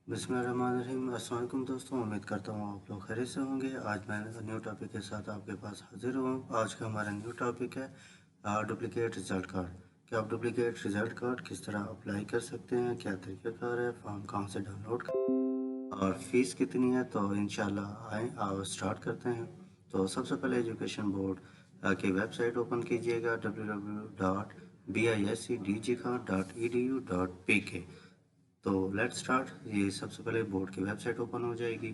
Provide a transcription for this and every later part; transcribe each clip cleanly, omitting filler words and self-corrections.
बिस्मिल्लाहिर्रहमानिर्रहीम। अस्सलाम वालेकुम दोस्तों, उम्मीद करता हूँ आप लोग खैरियत से होंगे। आज मैं न्यू टॉपिक के साथ आपके पास हाजिर हूँ। आज का हमारा न्यू टॉपिक है डुप्लिकेट रिज़ल्ट कार्ड। कि आप डुप्लिकेट रिज़ल्ट कार्ड किस तरह अप्लाई कर सकते हैं, क्या तरीक़ाकार है, फॉर्म कहाँ से डाउनलोड कर और फ़ीस कितनी है। तो इंशाल्लाह आए आओ स्टार्ट करते हैं। तो सबसे पहले एजुकेशन बोर्ड की वेबसाइट ओपन कीजिएगा www.biscdgkhan.edu.pk। तो लेट्स स्टार्ट। ये सबसे पहले बोर्ड की वेबसाइट ओपन हो जाएगी।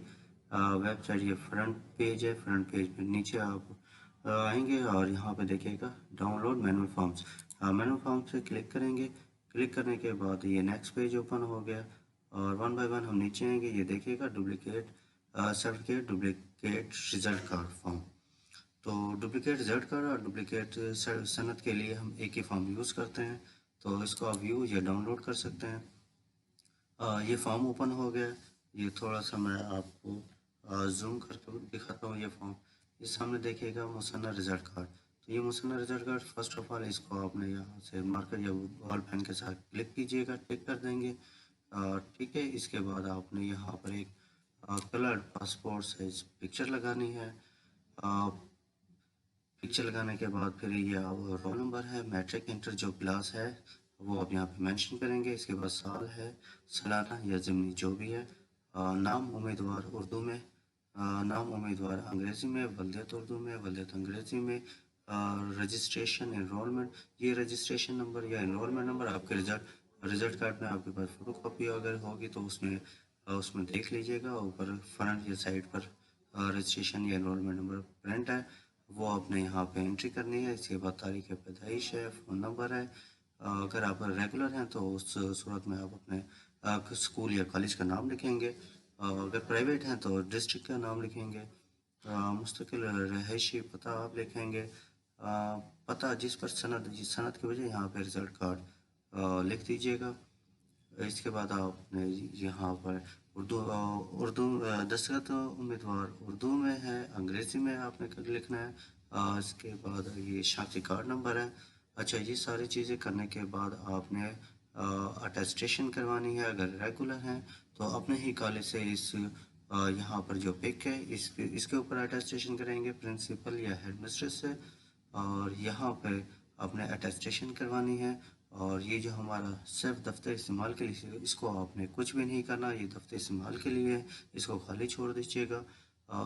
वेबसाइट ये फ्रंट पेज है। फ्रंट पेज पे नीचे आप आएंगे और यहाँ पे देखिएगा download manual forms. Manual form से क्लिक करेंगे। क्लिक करने के बाद ये नेक्स्ट पेज ओपन हो गया और वन बाय वन हम नीचे आएंगे। ये देखिएगा duplicate certificate, duplicate result card form. तो डुप्लीकेट रिजल्ट कार्ड और डुप्लीकेट सनद के लिए हम एक ही फॉर्म यूज़ करते हैं। तो इसको आप व्यू या डाउनलोड कर सकते हैं। ये फॉर्म ओपन हो गया। ये थोड़ा सा मैं आपको जूम करके दिखाता हूँ। ये फॉर्म ये सामने देखिएगा मुसन्ना रिजल्ट कार्ड। तो ये मुसन्ना result card first of all इसको आपने यहाँ से मार्कर या बॉल पेन के साथ क्लिक कीजिएगा, टिक कर देंगे। ठीक है, इसके बाद आपने यहाँ पर एक कलर्ड पासपोर्ट साइज पिक्चर लगानी है। पिक्चर लगाने के बाद फिर ये रोल नंबर है, मैट्रिक इंटर जो क्लास है वो आप यहाँ पे मेंशन करेंगे। इसके बाद साल है, सालाना या ज़मीनी जो भी है। नाम उम्मीदवार उर्दू में, नाम उम्मीदवार अंग्रेज़ी में, वल्दियत उर्दू में, वल्दियत अंग्रेज़ी में। रजिस्ट्रेशन एनरोलमेंट, ये रजिस्ट्रेशन नंबर या एनरोलमेंट नंबर आपके रिजल्ट कार्ड में आपके पास फ़ोटो कॉपी अगर होगी तो उसमें देख लीजिएगा। ऊपर फ्रंट या साइड पर रजिस्ट्रेशन या एनरोलमेंट नंबर प्रिंट है, वो आपने यहाँ पे एंट्री करनी है। इसके बाद तारीख़ पैदाइश है, फ़ोन नंबर है। अगर आप रेगुलर हैं तो उस सूरत में आप अपने स्कूल या कॉलेज का नाम लिखेंगे। अगर प्राइवेट हैं तो डिस्ट्रिक्ट का नाम लिखेंगे। मुस्तकिल रहायशी पता आप लिखेंगे। पता जिस पर सनद की वजह यहाँ पे रिज़ल्ट कार्ड लिख दीजिएगा। इसके बाद आपने यहाँ पर उर्दू दस्तखत उम्मीदवार उर्दू में है, अंग्रेज़ी में आपने लिखना है। इसके बाद ये शनाख्ती कार्ड नंबर है। अच्छा, ये सारी चीज़ें करने के बाद आपने अटेस्टेशन करवानी है। अगर रेगुलर हैं तो अपने ही कॉलेज से यहाँ पर जो पिक है इसके ऊपर अटेस्टेशन करेंगे प्रिंसिपल या हेडमिस्ट्रेस से। और यहाँ पे आपने अटेस्टेशन करवानी है। और ये जो हमारा सिर्फ दफ्तर इस्तेमाल के लिए, इसको आपने कुछ भी नहीं करना, ये दफ्तर इस्तेमाल के लिए है, इसको खाली छोड़ दीजिएगा।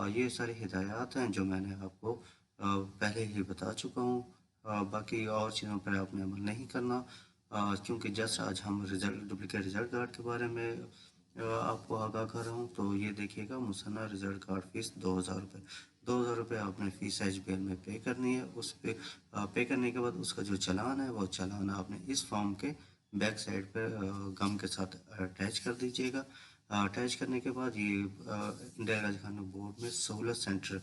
ये सारी हिदायत हैं जो मैंने आपको पहले ही बता चुका हूँ। बाकी और चीज़ों पर आपने अमल नहीं करना। क्योंकि जैसा आज हम डुप्लीकेट रिजल्ट कार्ड के बारे में आपको आगाह कर रहा हूँ। तो ये देखिएगा मुसन्ना रिजल्ट कार्ड फ़ीस 2000 रुपये। 2000 रुपये आपने फ़ीस HBL में पे करनी है। उस पे पे करने के बाद उसका जो चालान है वो चालान आपने इस फॉर्म के बैक साइड पे गम के साथ अटैच कर दीजिएगा। अटैच करने के बाद ये इंदिरा गांधी खानों बोर्ड में सहूलत सेंटर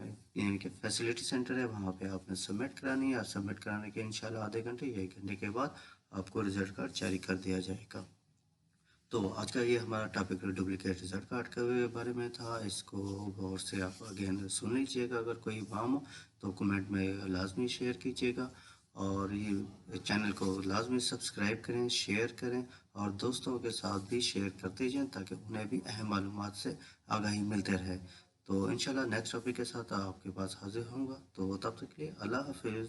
यानी कि फैसिलिटी सेंटर है, वहाँ पे आपने सबमिट करानी है। और सबमिट कराने के इंशाल्लाह आधे घंटे या 1 घंटे के बाद आपको रिजल्ट कार्ड जारी कर दिया जाएगा। तो आज का ये हमारा टॉपिक डुप्लीकेट रिजल्ट कार्ड के बारे में था। इसको गौर से आप अगेन सुन लीजिएगा। अगर कोई बाम हो तो कमेंट में लाजमी शेयर कीजिएगा और ये चैनल को लाजमी सब्सक्राइब करें, शेयर करें और दोस्तों के साथ भी शेयर करते जाएं ताकि उन्हें भी अहम मालूमात से आगाही मिलते रहे। तो इंशाल्लाह नेक्स्ट टॉपिक के साथ आपके पास हाजिर होऊंगा। तो तब तक के लिए अल्लाह हाफिज़।